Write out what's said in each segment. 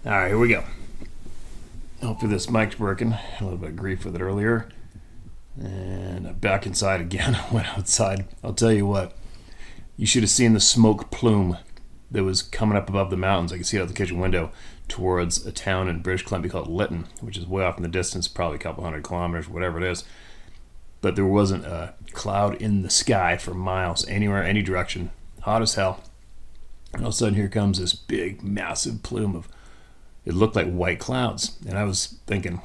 All right, here we go. Hopefully this mic's working. A little bit of grief with it earlier. And I'm back inside again. I went outside. I'll tell you what. You should have seen the smoke plume that was coming up above the mountains. I can see it out the kitchen window towards a town in British Columbia called Lytton, which is way off in the distance, probably a couple hundred kilometers, whatever it is. But there wasn't a cloud in the sky for miles, anywhere, any direction. Hot as hell. And all of a sudden here comes this big, massive plume of, it looked like white clouds. And I was thinking,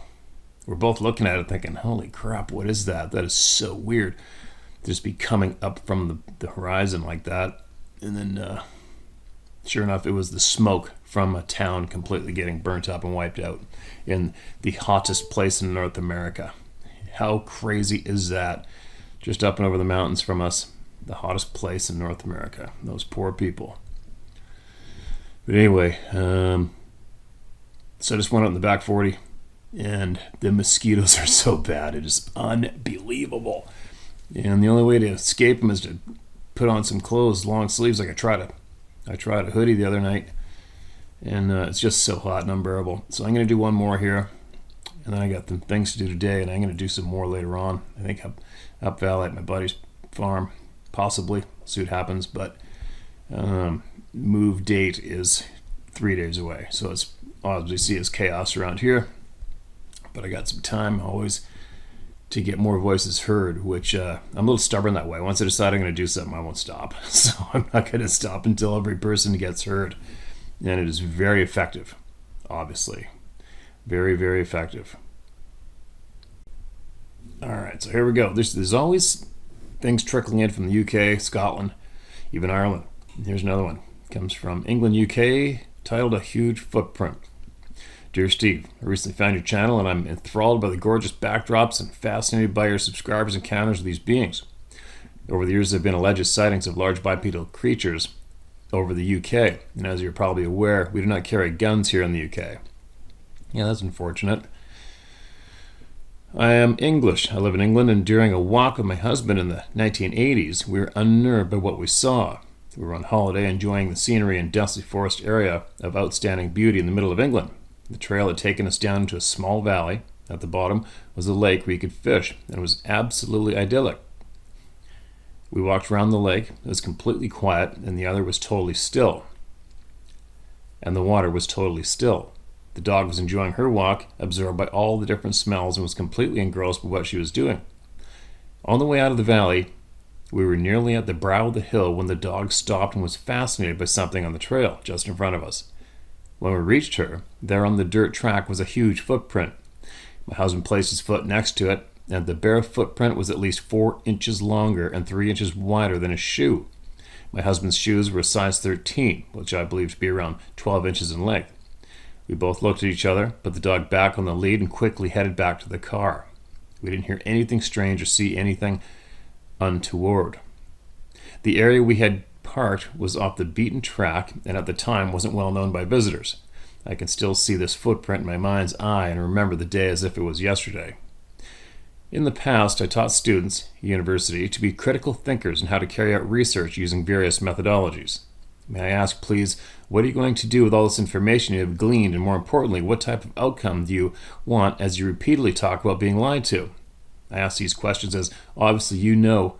we're both looking at it thinking, holy crap, what is that? That is so weird. Just be coming up from the horizon like that. And then, sure enough, it was the smoke from a town completely getting burnt up and wiped out in the hottest place in North America. How crazy is that? Just up and over the mountains from us, the hottest place in North America. Those poor people. But anyway, so I just went out in the back 40, and the mosquitoes are so bad. It is unbelievable. And the only way to escape them is to put on some clothes, long sleeves. Like I tried a hoodie the other night, and it's just so hot and unbearable. So I'm going to do one more here, and then I got some things to do today, and I'm going to do some more later on. I think up valley at my buddy's farm, possibly. See what happens, but move date is 3 days away, so it's obviously as chaos around here. But I got some time always to get more voices heard, which I'm a little stubborn that way. Once I decide I'm going to do something, I won't stop. So I'm not going to stop until every person gets heard. And it is very effective, obviously. Very, very effective. All right, so here we go. There's always things trickling in from the UK, Scotland, even Ireland. Here's another one. It comes from England, UK, titled A Huge Footprint. Dear Steve, I recently found your channel and I'm enthralled by the gorgeous backdrops and fascinated by your subscribers' encounters with these beings. Over the years, there have been alleged sightings of large bipedal creatures over the UK, and as you're probably aware, we do not carry guns here in the UK. Yeah, that's unfortunate. I am English. I live in England, and during a walk with my husband in the 1980s, we were unnerved by what we saw. We were on holiday enjoying the scenery in densely forest area of outstanding beauty in the middle of England. The trail had taken us down into a small valley. At the bottom was a lake where you could fish, and it was absolutely idyllic. We walked around the lake. It was completely quiet, and the other was totally still. And the water was totally still. The dog was enjoying her walk, absorbed by all the different smells, and was completely engrossed by what she was doing. On the way out of the valley, we were nearly at the brow of the hill when the dog stopped and was fascinated by something on the trail just in front of us. When we reached her, there on the dirt track was a huge footprint. My husband placed his foot next to it, and the bare footprint was at least 4 inches longer and 3 inches wider than a shoe. My husband's shoes were a size 13, which I believe to be around 12 inches in length. We both looked at each other, put the dog back on the lead, and quickly headed back to the car. We didn't hear anything strange or see anything untoward. The area we had parked was off the beaten track, and at the time wasn't well known by visitors. I can still see this footprint in my mind's eye and remember the day as if it was yesterday. In the past, I taught students at university to be critical thinkers and how to carry out research using various methodologies. May I ask, please, what are you going to do with all this information you have gleaned, and more importantly, what type of outcome do you want as you repeatedly talk about being lied to? I ask these questions as obviously you now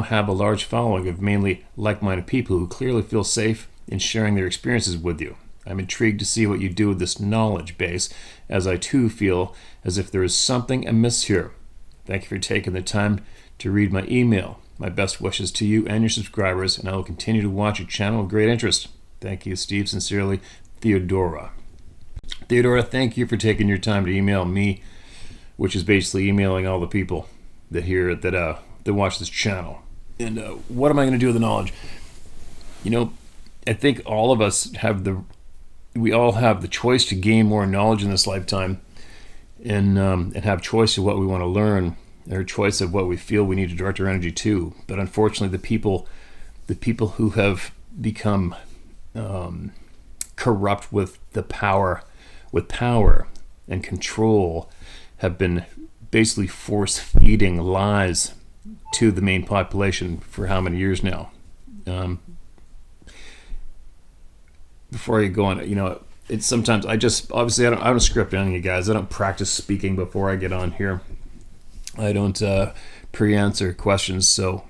have a large following of mainly like-minded people who clearly feel safe in sharing their experiences with you. I'm intrigued to see what you do with this knowledge base, as I too feel as if there is something amiss here. Thank you for taking the time to read my email. My best wishes to you and your subscribers, and I will continue to watch your channel with great interest. Thank you, Steve. Sincerely, Theodora. Theodora, thank you for taking your time to email me, which is basically emailing all the people that watch this channel. And what am I going to do with the knowledge? You know, I think all of us we all have the choice to gain more knowledge in this lifetime, and have choice of what we want to learn, or choice of what we feel we need to direct our energy to. But unfortunately, the people who have become corrupt with power and control have been basically force feeding lies to the main population for how many years now? Before you go on, it's sometimes I just obviously I don't script anything, you guys. I don't practice speaking before I get on here. I don't pre-answer questions. So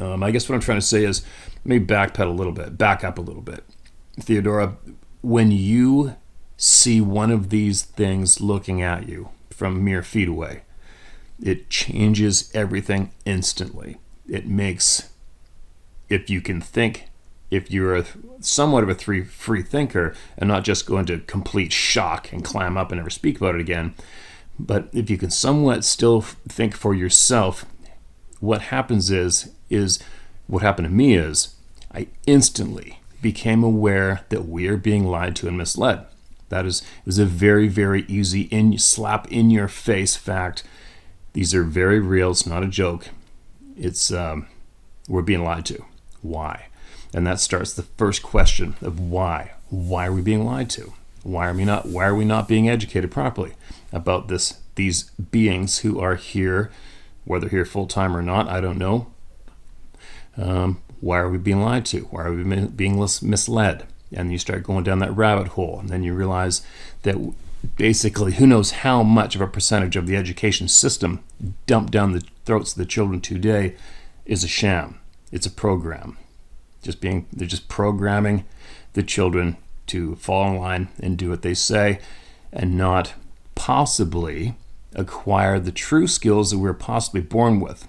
I guess what I'm trying to say is maybe back up a little bit. Theodora, when you see one of these things looking at you from mere feet away, it changes everything instantly. It makes, if you can think, if you're somewhat of a free thinker and not just go into complete shock and clam up and never speak about it again, but if you can somewhat still think for yourself, what happens is what happened to me is I instantly became aware that we are being lied to and misled. It was a very, very easy slap in your face fact. These are very real. It's not a joke. It's we're being lied to. Why? And that starts the first question of why. Why are we being lied to? Why are we not being educated properly about these beings who are here, whether here full time or not? I don't know. Why are we being lied to? Why are we being misled? And you start going down that rabbit hole, and then you realize that basically who knows how much of a percentage of the education system dumped down the throats of the children today is a sham. It's a program. They're just programming the children to fall in line and do what they say, and not possibly acquire the true skills that we're possibly born with,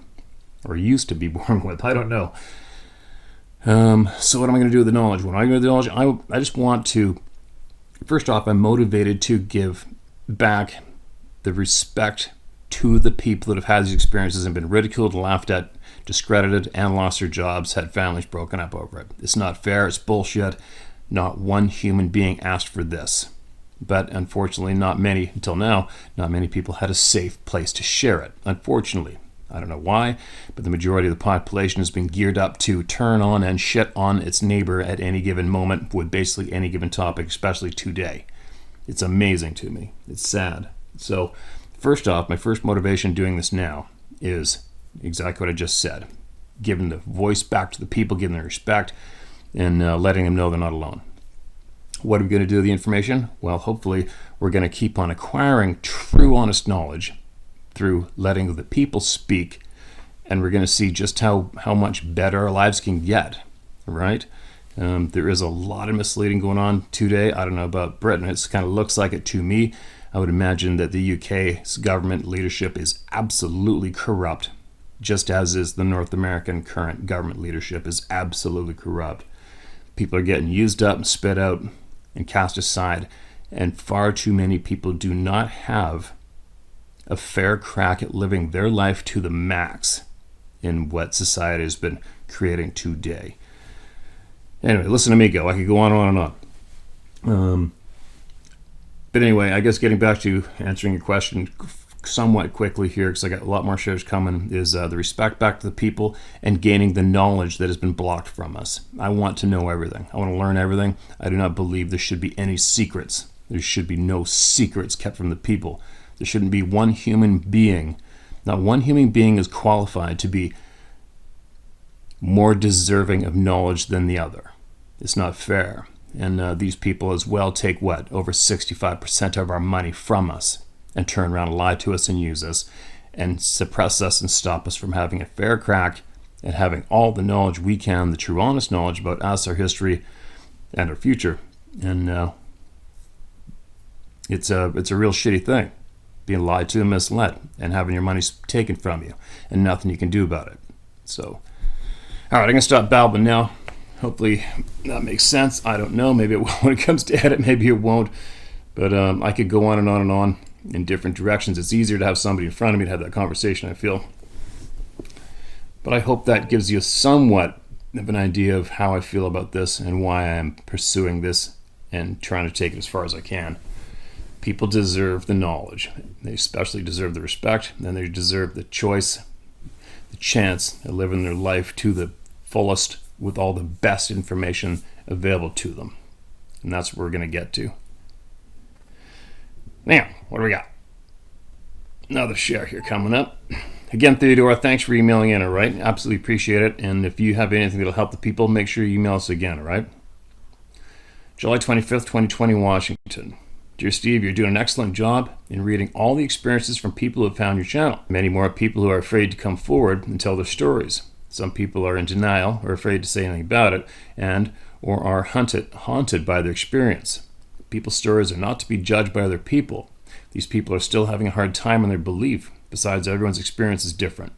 or used to be born with. I don't know. So what am I going to do with the knowledge? What am I going to do with the knowledge? I just want to, first off, I'm motivated to give back the respect to the people that have had these experiences and been ridiculed, laughed at, discredited, and lost their jobs, had families broken up over it. It's not fair. It's bullshit. Not one human being asked for this. But unfortunately, not many people had a safe place to share it. Unfortunately. I don't know why, but the majority of the population has been geared up to turn on and shit on its neighbor at any given moment with basically any given topic, especially today. It's amazing to me. It's sad. So, first off, my first motivation doing this now is exactly what I just said. Giving the voice back to the people, giving them respect, and letting them know they're not alone. What are we going to do with the information? Well, hopefully, we're going to keep on acquiring true, honest knowledge through letting the people speak, and we're going to see just how much better our lives can get, right? There is a lot of misleading going on today. I don't know about Britain. It kind of looks like it to me. I would imagine that the UK's government leadership is absolutely corrupt, just as is the North American current government leadership is absolutely corrupt. People are getting used up and spit out and cast aside, and far too many people do not have a fair crack at living their life to the max in what society has been creating today. Anyway, listen to me go. I could go on and on and on. But anyway, I guess getting back to answering your question somewhat quickly here, because I got a lot more shares coming, is the respect back to the people and gaining the knowledge that has been blocked from us. I want to know everything. I want to learn everything. I do not believe there should be any secrets. There should be no secrets kept from the people. There shouldn't be one human being. Not one human being is qualified to be more deserving of knowledge than the other. It's not fair. And these people as well take over 65% of our money from us and turn around and lie to us and use us and suppress us and stop us from having a fair crack and having all the knowledge we can, the true honest knowledge about us, our history, and our future. And it's a real shitty thing, being lied to and misled and having your money taken from you and nothing you can do about it. So, all right, I'm going to stop babbling now. Hopefully that makes sense. I don't know. Maybe it will when it comes to edit. Maybe it won't. But I could go on and on and on in different directions. It's easier to have somebody in front of me to have that conversation, I feel. But I hope that gives you somewhat of an idea of how I feel about this and why I am pursuing this and trying to take it as far as I can. People deserve the knowledge. They especially deserve the respect, and they deserve the choice, the chance of living their life to the fullest with all the best information available to them. And that's what we're going to get to. Now, what do we got? Another share here coming up. Again, Theodora, thanks for emailing in, all right? Absolutely appreciate it. And if you have anything that'll help the people, make sure you email us again, all right? July 25th, 2020, Washington. Dear Steve, you're doing an excellent job in reading all the experiences from people who have found your channel. Many more people who are afraid to come forward and tell their stories. Some people are in denial or afraid to say anything about it and or are haunted by their experience. People's stories are not to be judged by other people. These people are still having a hard time in their belief. Besides, everyone's experience is different.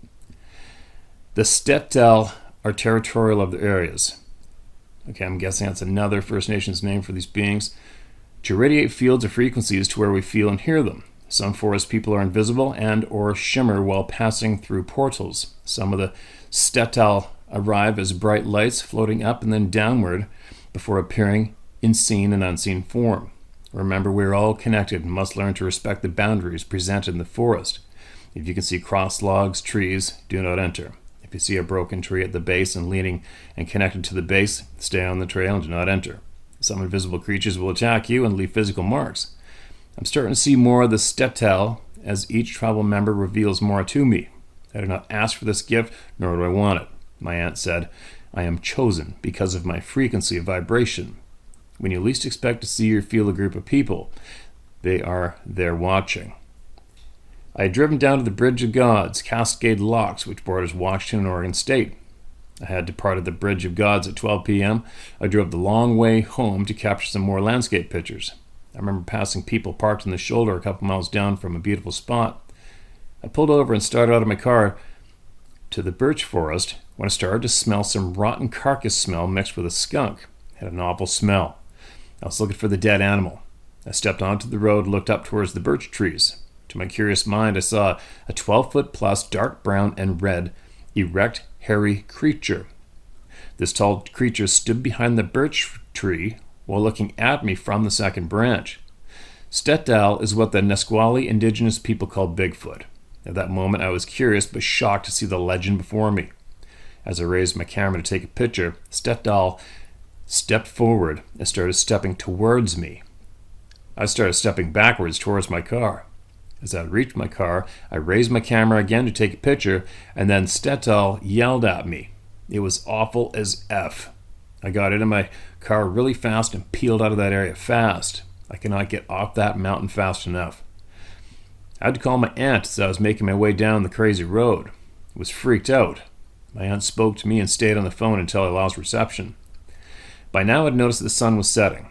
The Stetel are territorial of their areas. Okay, I'm guessing that's another First Nations name for these beings. To radiate fields or frequencies to where we feel and hear them. Some forest people are invisible and or shimmer while passing through portals. Some of the Stetel arrive as bright lights floating up and then downward before appearing in seen and unseen form. Remember, we're all connected and must learn to respect the boundaries presented in the forest. If you can see cross logs, trees, do not enter. If you see a broken tree at the base and leaning and connected to the base, stay on the trail and do not enter. Some invisible creatures will attack you and leave physical marks. I'm starting to see more of the Stetel as each tribal member reveals more to me. I did not ask for this gift, nor do I want it. My aunt said, I am chosen because of my frequency of vibration. When you least expect to see or feel a group of people, they are there watching. I had driven down to the Bridge of Gods, Cascade Locks, which borders Washington and Oregon State. I had departed the Bridge of Gods at 12 p.m. I drove the long way home to capture some more landscape pictures. I remember passing people parked on the shoulder a couple miles down from a beautiful spot. I pulled over and started out of my car to the birch forest when I started to smell some rotten carcass smell mixed with a skunk. It had an awful smell. I was looking for the dead animal. I stepped onto the road and looked up towards the birch trees. To my curious mind, I saw a 12-foot plus dark brown and red, erect, hairy creature. This tall creature stood behind the birch tree while looking at me from the second branch. Stetel is what the Nisqually indigenous people call Bigfoot. At that moment, I was curious but shocked to see the legend before me. As I raised my camera to take a picture, Stetel stepped forward and started stepping towards me. I started stepping backwards towards my car. As I reached my car, I raised my camera again to take a picture, and then Stetel yelled at me. It was awful as F. I got into my car really fast and peeled out of that area fast. I could not get off that mountain fast enough. I had to call my aunt as I was making my way down the crazy road. I was freaked out. My aunt spoke to me and stayed on the phone until I lost reception. By now I'd noticed that the sun was setting.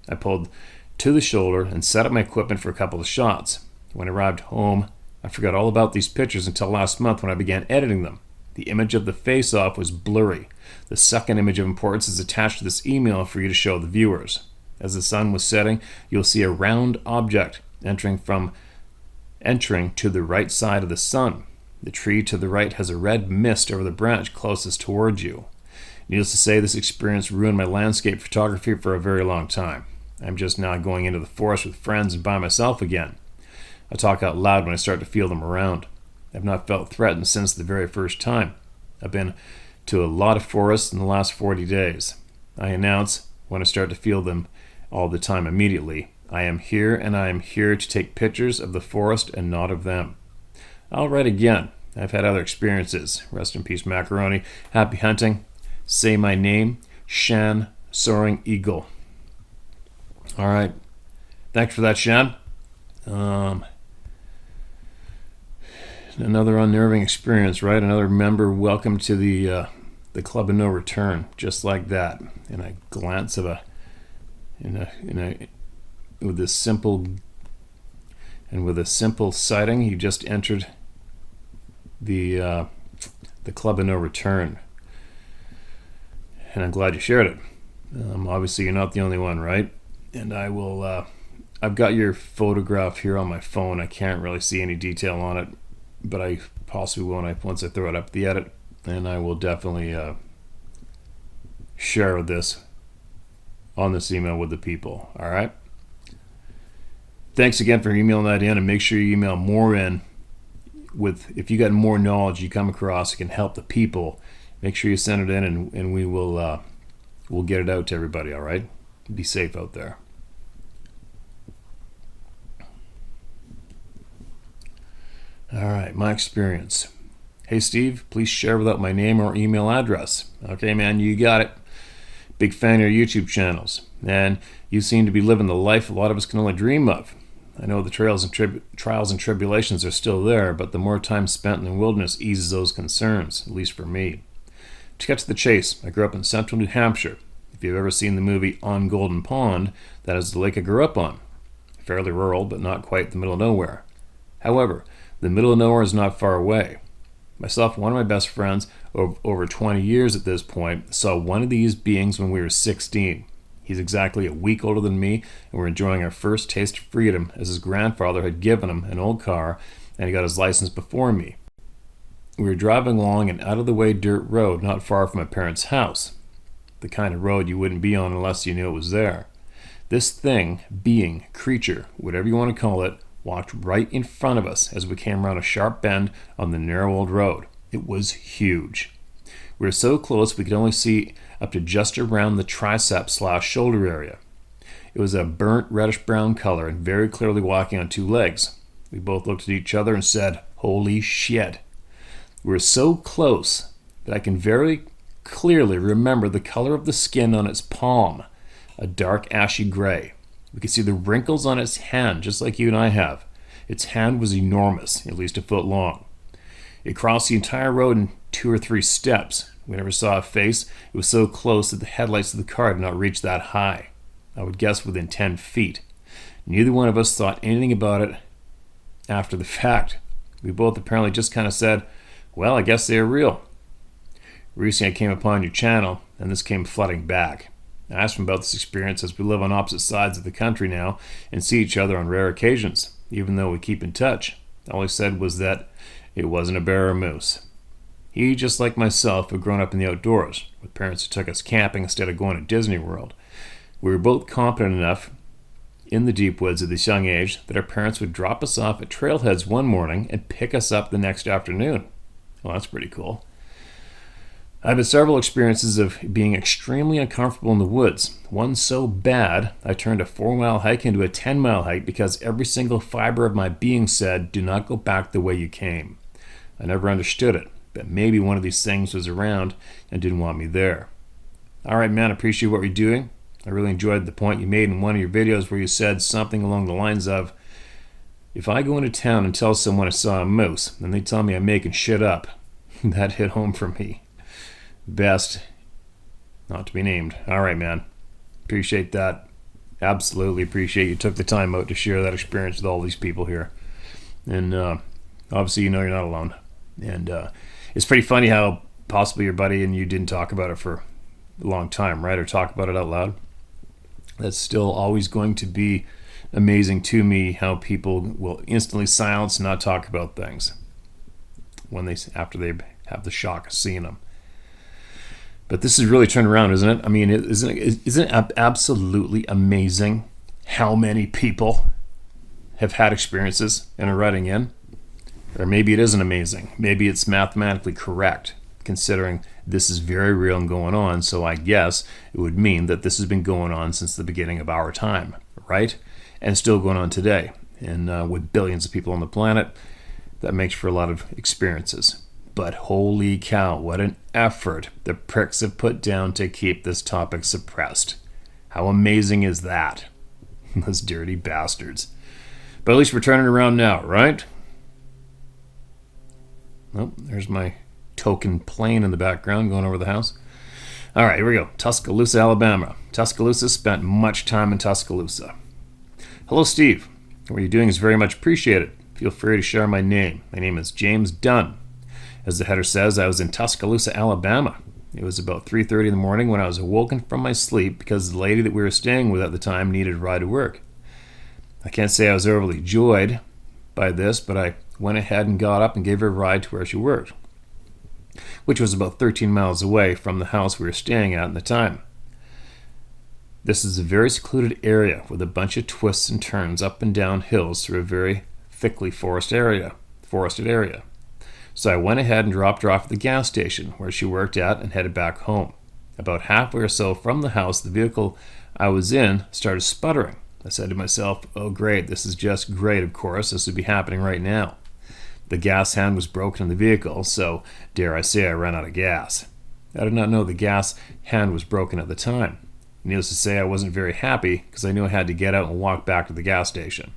I pulled to the shoulder and set up my equipment for a couple of shots. When I arrived home, I forgot all about these pictures until last month when I began editing them. The image of the face-off was blurry. The second image of importance is attached to this email for you to show the viewers. As the sun was setting, you'll see a round object entering to the right side of the sun. The tree to the right has a red mist over the branch closest towards you. Needless to say, this experience ruined my landscape photography for a very long time. I'm just now going into the forest with friends and by myself again. I talk out loud when I start to feel them around. I've not felt threatened since the very first time. I've been to a lot of forests in the last 40 days. I announce when I start to feel them all the time immediately. I am here and I am here to take pictures of the forest and not of them. I'll write again. I've had other experiences. Rest in peace, Macaroni. Happy hunting. Say my name. Shan Soaring Eagle. All right. Thanks for that, Shan. Another unnerving experience, right? Another member welcome to the Club of No Return, just like that. In a glance of with a simple sighting, he just entered the Club of No Return, and I'm glad you shared it. Obviously, you're not the only one, right? And I will. I've got your photograph here on my phone. I can't really see any detail on it, but I possibly will once I throw it up the edit, and I will definitely share this on this email with the people. All right. Thanks again for emailing that in, and make sure you email more in with if you got more knowledge you come across that can help the people. Make sure you send it in, and we will we'll get it out to everybody. All right. Be safe out there. All right, my experience. Hey, Steve, please share without my name or email address. Okay, man, you got it. Big fan of your YouTube channels, and you seem to be living the life a lot of us can only dream of. I know the trials and tribulations are still there, but the more time spent in the wilderness eases those concerns, at least for me. To cut to the chase, I grew up in central New Hampshire. If you've ever seen the movie On Golden Pond, that is the lake I grew up on. Fairly rural, but not quite the middle of nowhere. However, the middle of nowhere is not far away. Myself and one of my best friends, over 20 years at this point, saw one of these beings when we were 16. He's exactly a week older than me, and we're enjoying our first taste of freedom as his grandfather had given him an old car and he got his license before me. We were driving along an out-of-the-way dirt road not far from my parents' house. The kind of road you wouldn't be on unless you knew it was there. This thing, being, creature, whatever you want to call it, walked right in front of us as we came around a sharp bend on the narrow old road. It was huge. We were so close we could only see up to just around the tricep/shoulder area. It was a burnt reddish-brown color and very clearly walking on two legs. We both looked at each other and said, "Holy shit." We were so close that I can very clearly remember the color of the skin on its palm, a dark ashy gray. We could see the wrinkles on its hand, just like you and I have. Its hand was enormous, at least a foot long. It crossed the entire road in 2 or 3 steps. We never saw a face. It was so close that the headlights of the car did not reach that high. I would guess within 10 feet. Neither one of us thought anything about it after the fact. We both apparently just kind of said, well, I guess they're real. Recently I came upon your channel, and this came flooding back. I asked him about this experience as we live on opposite sides of the country now and see each other on rare occasions, even though we keep in touch. All he said was that it wasn't a bear or moose. He, just like myself, had grown up in the outdoors, with parents who took us camping instead of going to Disney World. We were both competent enough in the deep woods at this young age that our parents would drop us off at trailheads one morning and pick us up the next afternoon. Well, that's pretty cool. I've had several experiences of being extremely uncomfortable in the woods. One so bad, I turned a 4-mile hike into a 10-mile hike because every single fiber of my being said, do not go back the way you came. I never understood it, but maybe one of these things was around and didn't want me there. All right, man, I appreciate what you're doing. I really enjoyed the point you made in one of your videos where you said something along the lines of, if I go into town and tell someone I saw a moose, and they tell me I'm making shit up, that hit home for me. Best not to be named. All right, man. Appreciate that. Absolutely appreciate you took the time out to share that experience with all these people here. And obviously, you know you're not alone. And it's pretty funny how possibly your buddy and you didn't talk about it for a long time, right? Or talk about it out loud. That's still always going to be amazing to me how people will instantly silence and not talk about things after they have the shock of seeing them. But this is really turned around, isn't it? I mean, isn't it absolutely amazing how many people have had experiences and are writing in? Or maybe it isn't amazing. Maybe it's mathematically correct, considering this is very real and going on. So I guess it would mean that this has been going on since the beginning of our time, right? And still going on today. And with billions of people on the planet, that makes for a lot of experiences. But holy cow, what an effort the pricks have put down to keep this topic suppressed. How amazing is that? Those dirty bastards. But at least we're turning around now, right? Oh, there's my token plane in the background going over the house. All right, here we go. Tuscaloosa, Alabama. Tuscaloosa, spent much time in Tuscaloosa. Hello, Steve. What you're doing is very much appreciated. Feel free to share my name. My name is James Dunn. As the header says, I was in Tuscaloosa, Alabama. It was about 3:30 in the morning when I was awoken from my sleep because the lady that we were staying with at the time needed a ride to work. I can't say I was overly joyed by this, but I went ahead and got up and gave her a ride to where she worked, which was about 13 miles away from the house we were staying at the time. This is a very secluded area with a bunch of twists and turns up and down hills through a very thickly forested area. So I went ahead and dropped her off at the gas station where she worked at and headed back home. About halfway or so from the house, the vehicle I was in started sputtering. I said to myself, oh great, this is just great, of course, this would be happening right now. The gas hand was broken in the vehicle, so dare I say I ran out of gas. I did not know the gas hand was broken at the time. Needless to say, I wasn't very happy because I knew I had to get out and walk back to the gas station.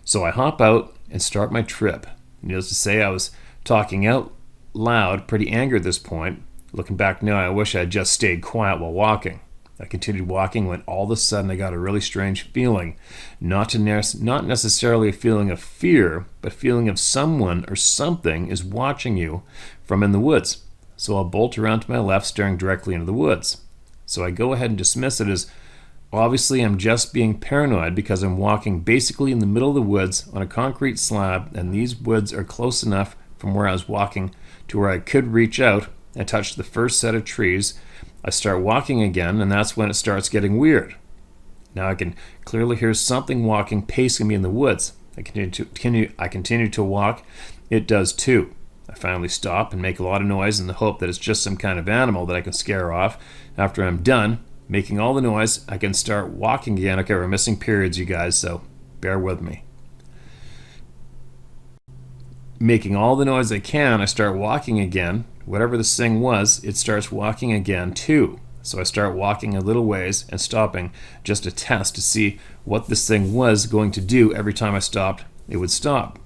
So I hop out and start my trip. Needless to say, I was talking out loud, pretty angry at this point. Looking back now, I wish I had just stayed quiet while walking. I continued walking when all of a sudden I got a really strange feeling. Not necessarily a feeling of fear, but a feeling of someone or something is watching you from in the woods. So I'll bolt around to my left, staring directly into the woods. So I go ahead and dismiss it as obviously I'm just being paranoid because I'm walking basically in the middle of the woods on a concrete slab, and these woods are close enough from where I was walking to where I could reach out and touch the first set of trees. I start walking again, and that's when it starts getting weird. Now I can clearly hear something walking, pacing me in the woods. I continue to walk. It does too. I finally stop and make a lot of noise in the hope that it's just some kind of animal that I can scare off. After I'm done making all the noise, I can start walking again. Okay, we're missing periods, you guys, so bear with me. Making all the noise I can, I start walking again. Whatever this thing was, it starts walking again too. So I start walking a little ways and stopping just to test to see what this thing was going to do. Every time I stopped, it would stop.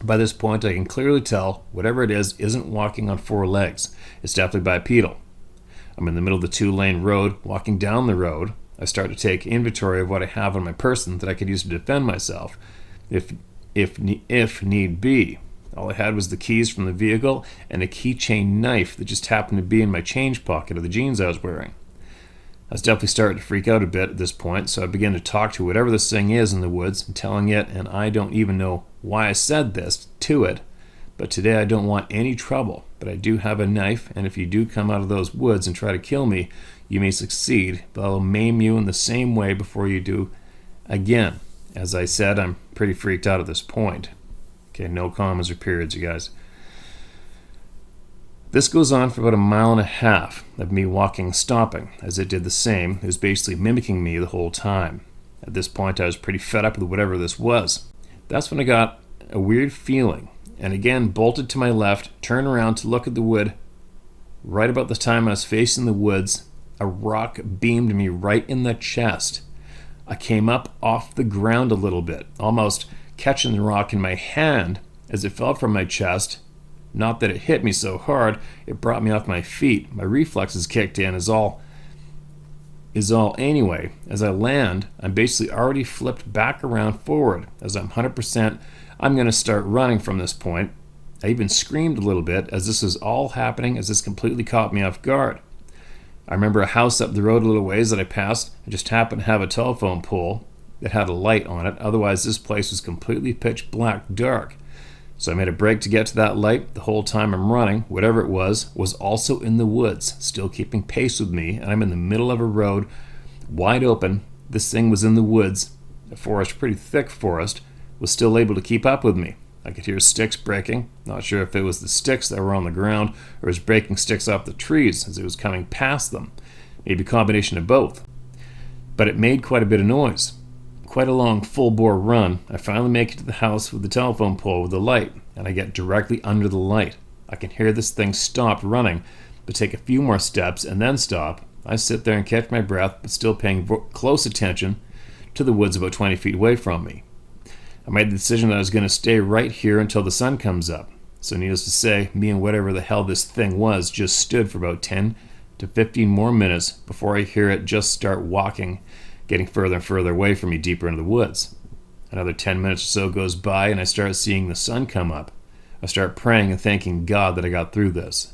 By this point, I can clearly tell whatever it is isn't walking on four legs. It's definitely bipedal. I'm in the middle of the two-lane road, walking down the road. I start to take inventory of what I have on my person that I could use to defend myself, if need be. All I had was the keys from the vehicle and a keychain knife that just happened to be in my change pocket of the jeans I was wearing. I was definitely starting to freak out a bit at this point, so I began to talk to whatever this thing is in the woods, and telling it, and I don't even know why I said this to it, but today I don't want any trouble, but I do have a knife, and if you do come out of those woods and try to kill me, you may succeed, but I will maim you in the same way before you do again. As I said, I'm pretty freaked out at this point. Okay, no commas or periods, you guys. This goes on for about 1.5 miles of me walking, stopping, as it did the same. It was basically mimicking me the whole time. At this point, I was pretty fed up with whatever this was. That's when I got a weird feeling, and again bolted to my left, turned around to look at the wood. Right about the time I was facing the woods, a rock beamed me right in the chest. I came up off the ground a little bit, almost catching the rock in my hand as it fell from my chest. Not that it hit me so hard, it brought me off my feet. My reflexes kicked in is all anyway. As I land, I'm basically already flipped back around forward. As I'm 100%, I'm going to start running from this point. I even screamed a little bit as this was all happening, as this completely caught me off guard. I remember a house up the road a little ways that I passed. I just happened to have a telephone pole that had a light on it. Otherwise, this place was completely pitch black dark. So I made a break to get to that light. The whole time I'm running, whatever it was also in the woods, still keeping pace with me, and I'm in the middle of a road, wide open. This thing was in the woods, a forest, pretty thick forest, was still able to keep up with me. I could hear sticks breaking. Not sure if it was the sticks that were on the ground or it was breaking sticks off the trees as it was coming past them. Maybe a combination of both. But it made quite a bit of noise. Quite a long full-bore run. I finally make it to the house with the telephone pole with the light, and I get directly under the light. I can hear this thing stop running, but take a few more steps and then stop. I sit there and catch my breath, but still paying close attention to the woods about 20 feet away from me. I made the decision that I was going to stay right here until the sun comes up. So needless to say, me and whatever the hell this thing was just stood for about 10 to 15 more minutes before I hear it just start walking, getting further and further away from me, deeper into the woods. Another 10 minutes or so goes by, and I start seeing the sun come up. I start praying and thanking God that I got through this.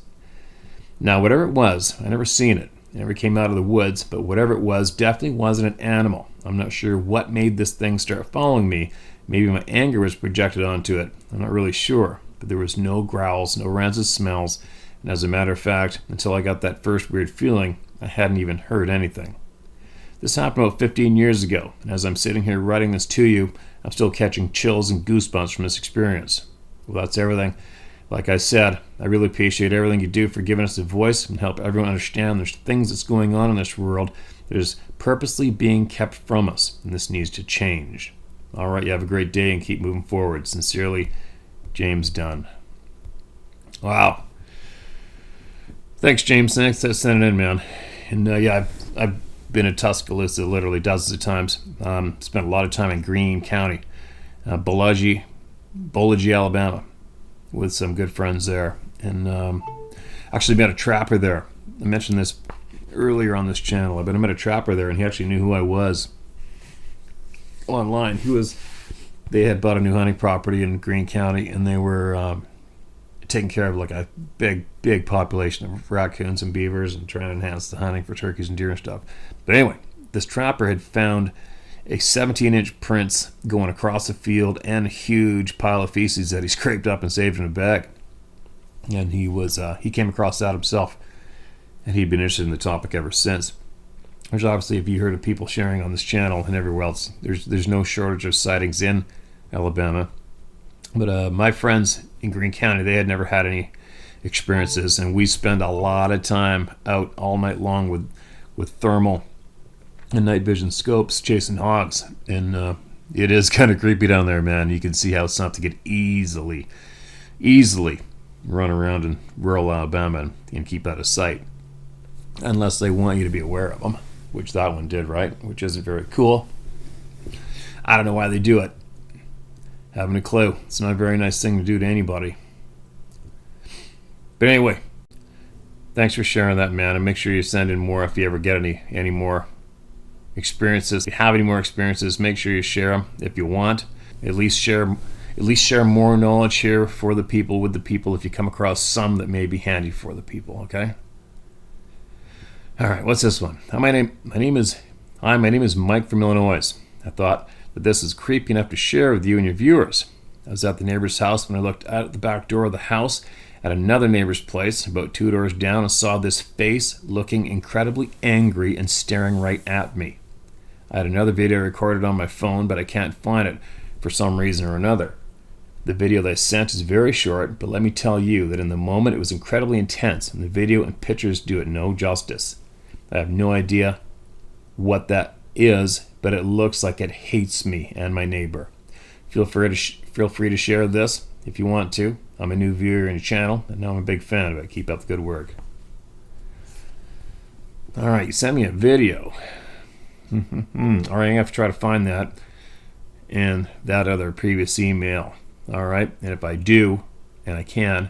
Now, whatever it was, I never seen it. It never came out of the woods, but whatever it was definitely wasn't an animal. I'm not sure what made this thing start following me. Maybe my anger was projected onto it. I'm not really sure. But there was no growls, no rancid smells, and as a matter of fact, until I got that first weird feeling, I hadn't even heard anything. This happened about 15 years ago, and as I'm sitting here writing this to you, I'm still catching chills and goosebumps from this experience. Well, that's everything. Like I said, I really appreciate everything you do for giving us a voice and help everyone understand there's things that's going on in this world that is purposely being kept from us, and this needs to change. All right, you have a great day and keep moving forward. Sincerely, James Dunn. Wow. Thanks, James. Thanks for sending it in, man. And yeah, I've been in Tuscaloosa literally dozens of times. Spent a lot of time in Greene County, Bolagi, Alabama, with some good friends there. And actually met a trapper there. I mentioned this earlier on this channel, but I met a trapper there, and he actually knew who I was online. They had bought a new hunting property in Greene County, and they were taking care of like a big population of raccoons and beavers and trying to enhance the hunting for turkeys and deer and stuff. But anyway, this trapper had found a 17-inch prints going across the field and a huge pile of feces that he scraped up and saved in a bag. And he came across that himself, and he'd been interested in the topic ever since. There's obviously, if you heard of people sharing on this channel and everywhere else, there's no shortage of sightings in Alabama. But my friends in Greene County, they had never had any experiences, and we spend a lot of time out all night long with thermal and night vision scopes chasing hogs. And it is kind of creepy down there, man. You can see how something could easily run around in rural Alabama and keep out of sight, unless they want you to be aware of them, which that one did, right? Which isn't very cool. I don't know why they do it. Haven't a clue. It's not a very nice thing to do to anybody. But anyway, thanks for sharing that, man. And make sure you send in more if you ever get any more experiences. If you have any more experiences, make sure you share them if you want. At least share more knowledge here for the people, with the people, if you come across some that may be handy for the people, okay? All right, what's this one? My name is Mike from Illinois. I thought that this is creepy enough to share with you and your viewers. I was at the neighbor's house when I looked out the back door of the house at another neighbor's place, about 2 doors down, and saw this face looking incredibly angry and staring right at me. I had another video recorded on my phone, but I can't find it for some reason or another. The video that I sent is very short, but let me tell you that in the moment it was incredibly intense, and the video and pictures do it no justice. I have no idea what that is, but it looks like it hates me and my neighbor. Feel free to share this if you want to. I'm a new viewer in your channel, and now I'm a big fan of it. Keep up the good work. All right, you sent me a video. All right, I'm going to have to try to find that in that other previous email. All right, and if I do, and I can,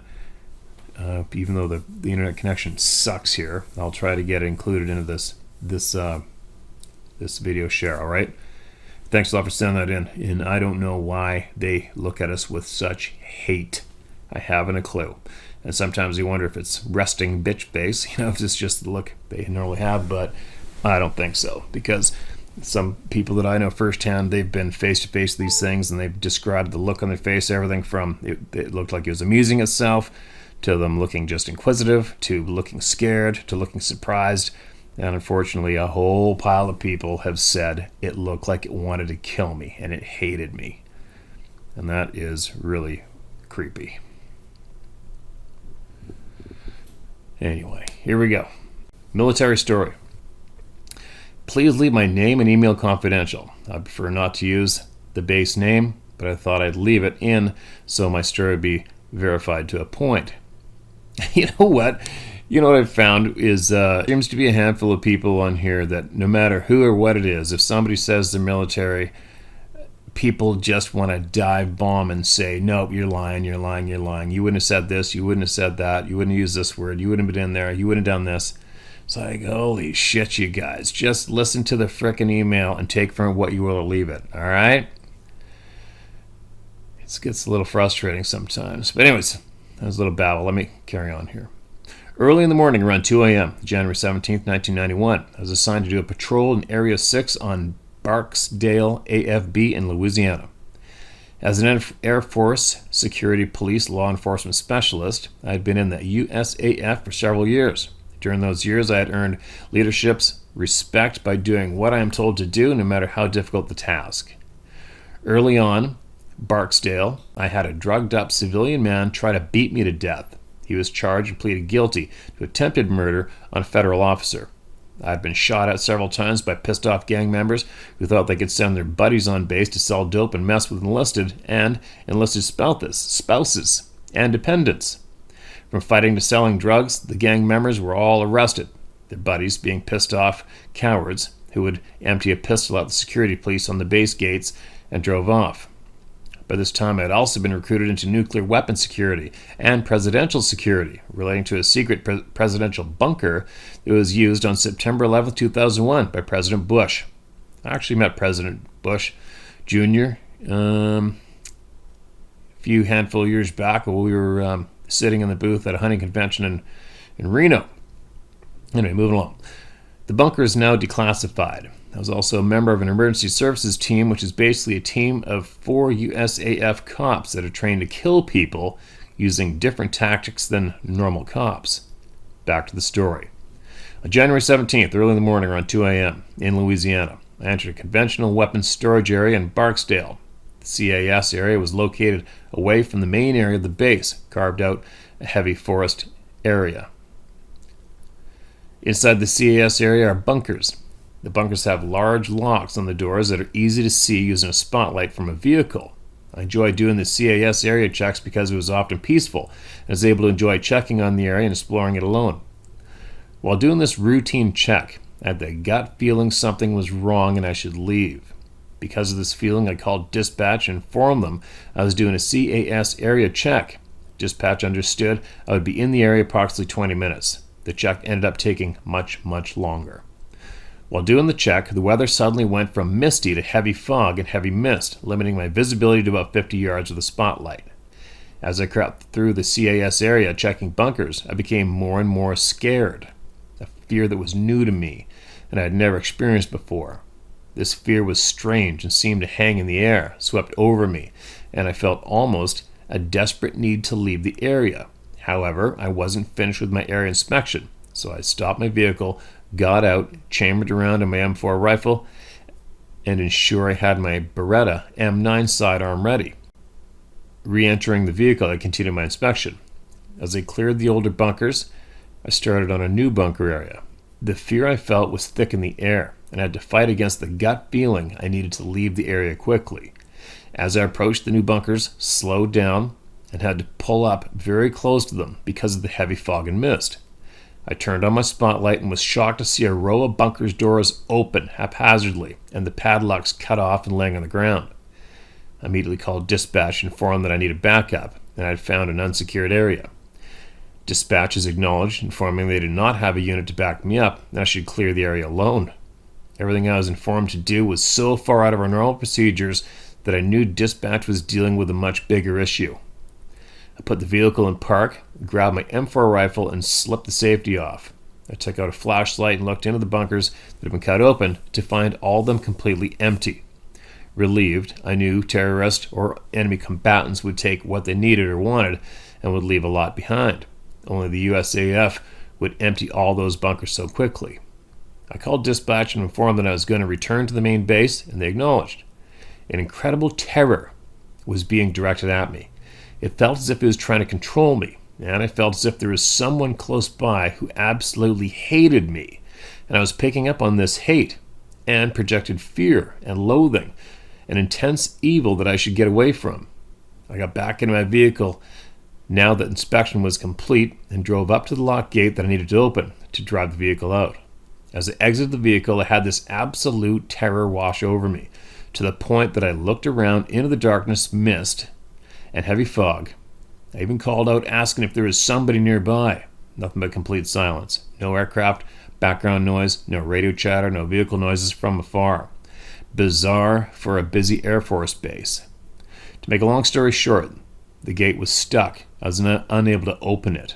even though the internet connection sucks here, I'll try to get it included into this video share. All right, thanks a lot for sending that in. And I don't know why they look at us with such hate. I haven't a clue. And sometimes you wonder if it's resting bitch face, if it's just the look they normally have, but I don't think so, because some people that I know firsthand, they've been face to face with these things, and they've described the look on their face, everything from it looked like it was amusing itself, to them looking just inquisitive, to looking scared, to looking surprised. And unfortunately, a whole pile of people have said it looked like it wanted to kill me and it hated me. And that is really creepy. Anyway, here we go. Military story. Please leave my name and email confidential. I prefer not to use the base name, but I thought I'd leave it in so my story would be verified to a point. You know what I've found is there seems to be a handful of people on here that no matter who or what it is, if somebody says they're military, people just want to dive bomb and say, nope, you're lying. You wouldn't have said this, you wouldn't have said that, you wouldn't use this word, you wouldn't have been in there, you wouldn't have done this. It's like, holy shit, you guys. Just listen to the frickin' email and take from what you will or leave it, all right? It gets a little frustrating sometimes. But anyways, that was a little babble. Let me carry on here. Early in the morning, around 2 a.m., January 17th, 1991, I was assigned to do a patrol in Area 6 on Barksdale AFB in Louisiana. As an Air Force Security Police Law Enforcement Specialist, I had been in the USAF for several years. During those years, I had earned leadership's respect by doing what I am told to do, no matter how difficult the task. Early on, Barksdale, I had a drugged-up civilian man try to beat me to death. He was charged and pleaded guilty to attempted murder on a federal officer. I had been shot at several times by pissed-off gang members who thought they could send their buddies on base to sell dope and mess with enlisted spouses and dependents. From fighting to selling drugs, the gang members were all arrested, their buddies being pissed off cowards who would empty a pistol at the security police on the base gates and drove off. By this time, I had also been recruited into nuclear weapon security and presidential security, relating to a secret presidential bunker that was used on September 11, 2001 by President Bush. I actually met President Bush Jr. A few handful of years back while we were sitting in the booth at a hunting convention in Reno. Anyway, moving along. The bunker is now declassified. I was also a member of an emergency services team, which is basically a team of 4 USAF cops that are trained to kill people using different tactics than normal cops. Back to the story. On January 17th, early in the morning around 2 a.m. in Louisiana, I entered a conventional weapons storage area in Barksdale. The CAS area was located away from the main area of the base, carved out a heavy forest area. Inside the CAS area are bunkers. The bunkers have large locks on the doors that are easy to see using a spotlight from a vehicle. I enjoyed doing the CAS area checks because it was often peaceful, and I was able to enjoy checking on the area and exploring it alone. While doing this routine check, I had the gut feeling something was wrong and I should leave. Because of this feeling, I called dispatch and informed them I was doing a CAS area check. Dispatch understood I would be in the area approximately 20 minutes. The check ended up taking much, much longer. While doing the check, the weather suddenly went from misty to heavy fog and heavy mist, limiting my visibility to about 50 yards with a spotlight. As I crept through the CAS area checking bunkers, I became more and more scared. A fear that was new to me and I had never experienced before. This fear was strange and seemed to hang in the air, swept over me, and I felt almost a desperate need to leave the area. However, I wasn't finished with my area inspection, so I stopped my vehicle, got out, chambered around in my M4 rifle, and ensured I had my Beretta M9 sidearm ready. Re-entering the vehicle, I continued my inspection. As I cleared the older bunkers, I started on a new bunker area. The fear I felt was thick in the air, and I had to fight against the gut feeling I needed to leave the area quickly. As I approached the new bunkers, slowed down, and had to pull up very close to them because of the heavy fog and mist. I turned on my spotlight and was shocked to see a row of bunkers' doors open haphazardly and the padlocks cut off and laying on the ground. I immediately called dispatch and informed that I needed backup and I had found an unsecured area. Dispatch is acknowledged, informing they did not have a unit to back me up and I should clear the area alone. Everything I was informed to do was so far out of our normal procedures that I knew dispatch was dealing with a much bigger issue. I put the vehicle in park, grabbed my M4 rifle, and slipped the safety off. I took out a flashlight and looked into the bunkers that had been cut open to find all of them completely empty. Relieved, I knew terrorists or enemy combatants would take what they needed or wanted and would leave a lot behind. Only the USAF would empty all those bunkers so quickly. I called dispatch and informed that I was going to return to the main base, and they acknowledged. An incredible terror was being directed at me. It felt as if it was trying to control me, and I felt as if there was someone close by who absolutely hated me, and I was picking up on this hate and projected fear and loathing, an intense evil that I should get away from. I got back into my vehicle now that inspection was complete and drove up to the lock gate that I needed to open to drive the vehicle out. As I exited the vehicle, I had this absolute terror wash over me, to the point that I looked around into the darkness, mist, and heavy fog. I even called out asking if there was somebody nearby. Nothing but complete silence. No aircraft, background noise, no radio chatter, no vehicle noises from afar. Bizarre for a busy Air Force base. To make a long story short, the gate was stuck. I was unable to open it.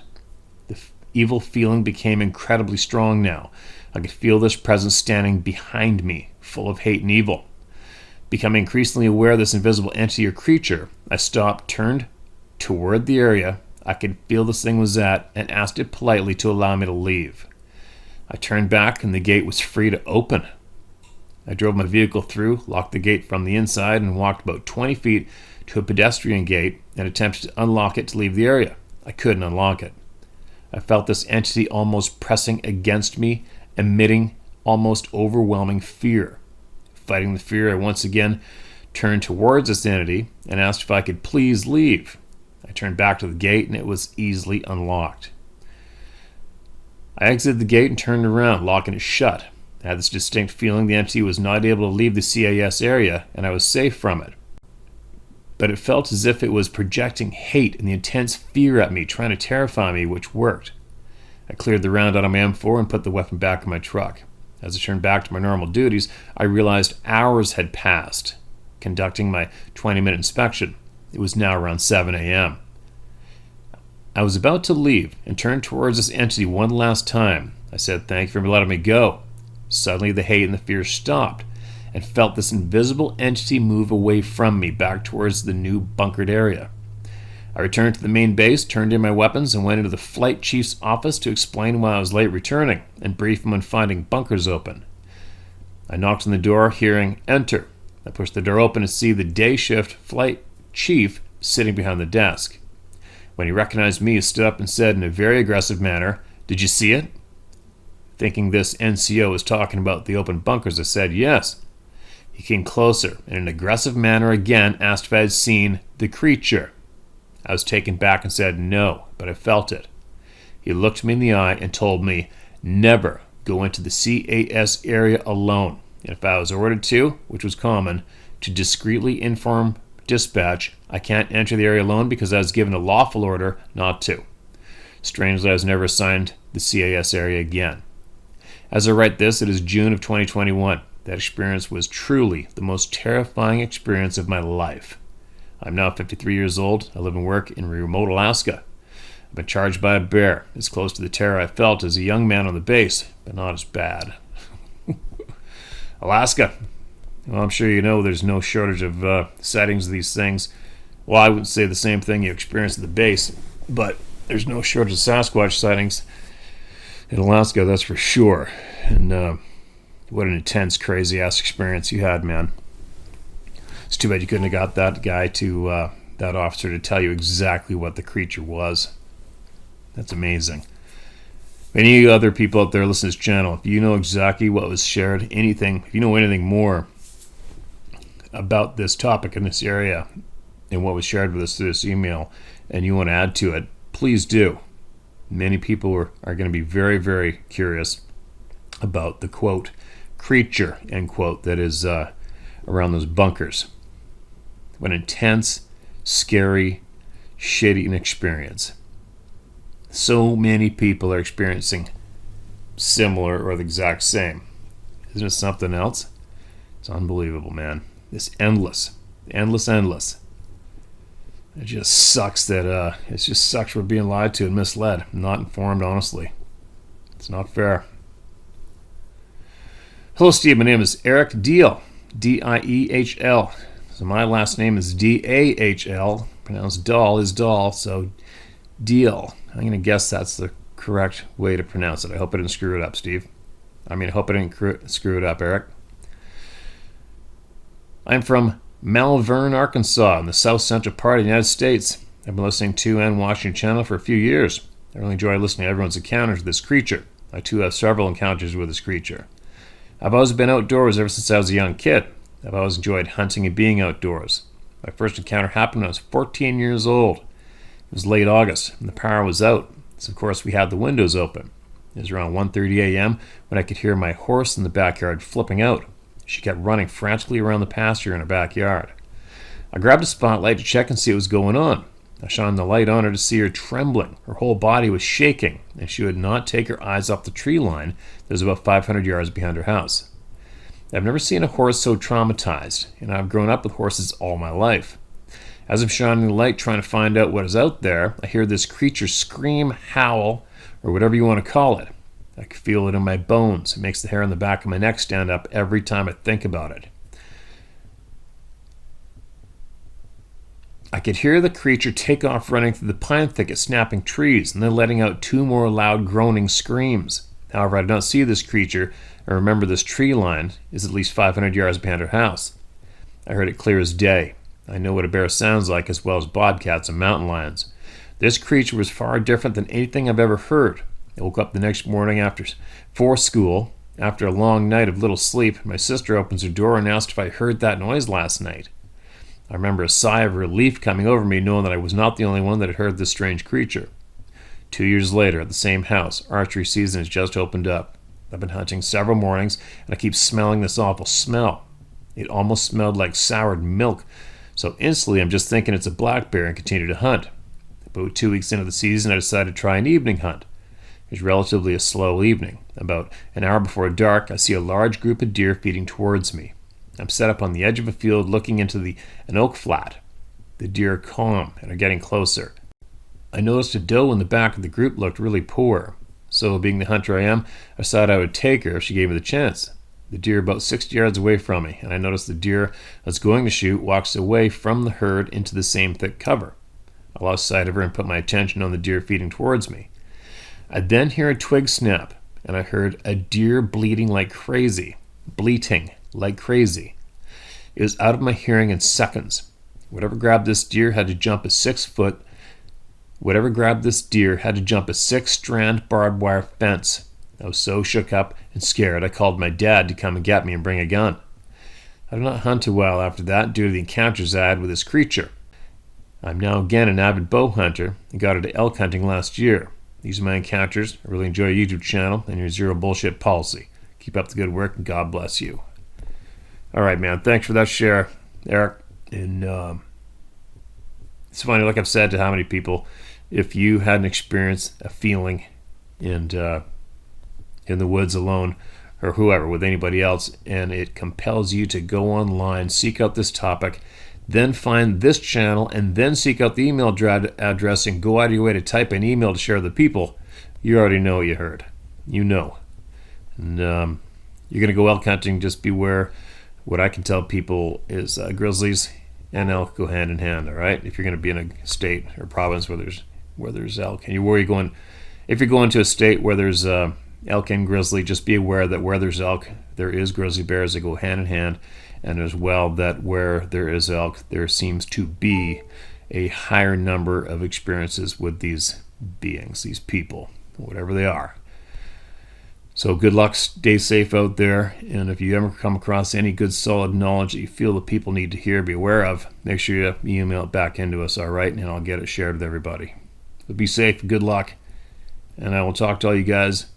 The evil feeling became incredibly strong now. I could feel this presence standing behind me, full of hate and evil. Becoming increasingly aware of this invisible entity or creature, I stopped, turned toward the area I could feel this thing was at, and asked it politely to allow me to leave. I turned back and the gate was free to open. I drove my vehicle through, locked the gate from the inside, and walked about 20 feet to a pedestrian gate and attempted to unlock it to leave the area. I couldn't unlock it. I felt this entity almost pressing against me, emitting almost overwhelming fear. Fighting the fear, I once again turned towards this entity and asked if I could please leave. I turned back to the gate, and it was easily unlocked. I exited the gate and turned around, locking it shut. I had this distinct feeling the entity was not able to leave the CAS area, and I was safe from it. But it felt as if it was projecting hate and the intense fear at me, trying to terrify me, which worked. I cleared the round out of my M4 and put the weapon back in my truck. As I turned back to my normal duties, I realized hours had passed. Conducting my 20-minute inspection, it was now around 7 a.m. I was about to leave and turn towards this entity one last time. I said, "Thank you for letting me go." Suddenly the hate and the fear stopped, and felt this invisible entity move away from me back towards the new bunkered area. I returned to the main base, turned in my weapons, and went into the flight chief's office to explain why I was late returning and brief him on finding bunkers open. I knocked on the door, hearing "Enter." I pushed the door open to see the day shift flight chief sitting behind the desk. When he recognized me, he stood up and said in a very aggressive manner, "Did you see it?" Thinking this NCO was talking about the open bunkers, I said, "Yes." He came closer, and in an aggressive manner again asked if I had seen the creature. I was taken back and said no, but I felt it. He looked me in the eye and told me, "Never go into the CAS area alone. And if I was ordered to, which was common, to discreetly inform dispatch, I can't enter the area alone because I was given a lawful order not to." Strangely, I was never assigned the CAS area again. As I write this, it is June of 2021. That experience was truly the most terrifying experience of my life. I'm now 53 years old. I live and work in remote Alaska. I've been charged by a bear. It's close to the terror I felt as a young man on the base, but not as bad. Alaska. Well, I'm sure you know there's no shortage of sightings of these things. Well, I wouldn't say the same thing you experienced at the base, but there's no shortage of Sasquatch sightings in Alaska, that's for sure. And what an intense, crazy-ass experience you had, man. It's too bad you couldn't have got that guy to, that officer to tell you exactly what the creature was. That's amazing. Any other people out there listening to this channel, if you know exactly what was shared, anything, if you know anything more about this topic in this area and what was shared with us through this email, and you want to add to it, please do. Many people are going to be very, very curious about the, quote, creature, end quote, that is around those bunkers. What an intense, scary, shitty experience. So many people are experiencing similar or the exact same. Isn't it something else? It's unbelievable, man. It's endless. Endless. It just sucks that, it just sucks we're being lied to and misled. Not informed, honestly. It's not fair. Hello, Steve. My name is Eric Deal. D-I-E-H-L. So my last name is D-A-H-L. Pronounced Dahl is Dahl, so Deal. I'm going to guess that's the correct way to pronounce it. I hope I didn't screw it up, Steve. I hope I didn't screw it up, Eric. I'm from Malvern, Arkansas, in the south central part of the United States. I've been listening to and watching your channel for a few years. I really enjoy listening to everyone's encounters with this creature. I too have several encounters with this creature. I've always been outdoors ever since I was a young kid. I've always enjoyed hunting and being outdoors. My first encounter happened when I was 14 years old. It was late August, and the power was out, so of course we had the windows open. It was around 1:30 a.m. when I could hear my horse in the backyard flipping out. She kept running frantically around the pasture in her backyard. I grabbed a spotlight to check and see what was going on. I shined the light on her to see her trembling. Her whole body was shaking, and she would not take her eyes off the tree line that was about 500 yards behind her house. I've never seen a horse so traumatized, and I've grown up with horses all my life. As I'm shining the light trying to find out what is out there, I hear this creature scream, howl, or whatever you want to call it. I can feel it in my bones. It makes the hair on the back of my neck stand up every time I think about it. I could hear the creature take off running through the pine thicket, snapping trees, and then letting out two more loud groaning screams. However, I did not see this creature, and remember this tree line is at least 500 yards behind her house. I heard it clear as day. I know what a bear sounds like, as well as bobcats and mountain lions. This creature was far different than anything I've ever heard. I woke up the next morning for school. After a long night of little sleep, my sister opens her door and asked if I heard that noise last night. I remember a sigh of relief coming over me, knowing that I was not the only one that had heard this strange creature. 2 years later, at the same house, archery season has just opened up. I've been hunting several mornings, and I keep smelling this awful smell. It almost smelled like soured milk, so instantly I'm just thinking it's a black bear and continue to hunt. About 2 weeks into the season, I decided to try an evening hunt. It was relatively a slow evening. About an hour before dark, I see a large group of deer feeding towards me. I'm set up on the edge of a field looking into an oak flat. The deer are calm and are getting closer. I noticed a doe in the back of the group looked really poor. So, being the hunter I am, I decided I would take her if she gave me the chance. The deer about 60 yards away from me, and I noticed the deer I was going to shoot walks away from the herd into the same thick cover. I lost sight of her and put my attention on the deer feeding towards me. I then hear a twig snap, and I heard a deer bleating like crazy. It was out of my hearing in seconds. Whatever grabbed this deer had to jump a 6-strand barbed wire fence. I was so shook up and scared I called my dad to come and get me and bring a gun. I did not hunt a while after that due to the encounters I had with this creature. I'm now again an avid bow hunter and got into elk hunting last year. These are my encounters. I really enjoy your YouTube channel and your zero bullshit policy. Keep up the good work and God bless you. All right, man. Thanks for that share, Eric. And it's funny, like I've said to how many people, if you had an experience, a feeling, and in the woods alone, or whoever, with anybody else, and it compels you to go online, seek out this topic, then find this channel, and then seek out the email address and go out of your way to type an email to share with the people, you already know what you heard. You know. And you're going to go elk hunting, just beware. What I can tell people is grizzlies and elk go hand in hand, all right? If you're going to be in a state or province where there's elk, and if you're going to a state where there's elk and grizzly, just be aware that where there's elk, there is grizzly bears that go hand in hand, and as well that where there is elk, there seems to be a higher number of experiences with these beings, these people, whatever they are. So good luck, stay safe out there, and if you ever come across any good solid knowledge that you feel the people need to hear, be aware of, make sure you email it back into us, all right, and I'll get it shared with everybody. But be safe, good luck, and I will talk to all you guys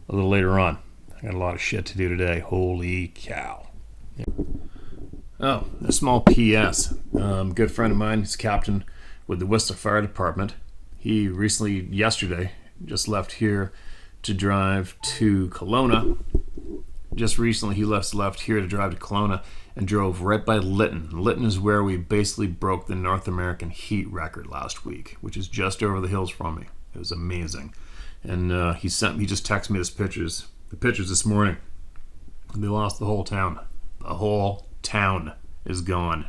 a little later on. I got a lot of shit to do today. Holy cow. Oh, a small PS. Good friend of mine, he's captain with the Whistler Fire Department. He recently, yesterday, just left here to drive to Kelowna. Just recently he left here to drive to Kelowna and drove right by Lytton. Lytton is where we basically broke the North American heat record last week, which is just over the hills from me. It was amazing. And he just texted me the pictures this morning. They lost the whole town. The whole town is gone.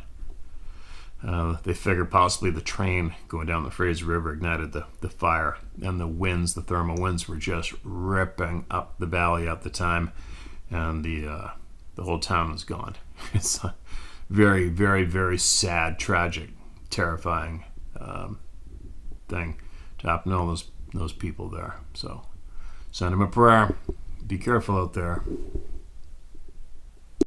They figure possibly the train going down the Fraser River ignited the fire, and the thermal winds were just ripping up the valley at the time, and the whole town is gone. It's a very, very, very sad, tragic, terrifying thing to happen to all those people there. So send them a prayer. Be careful out there.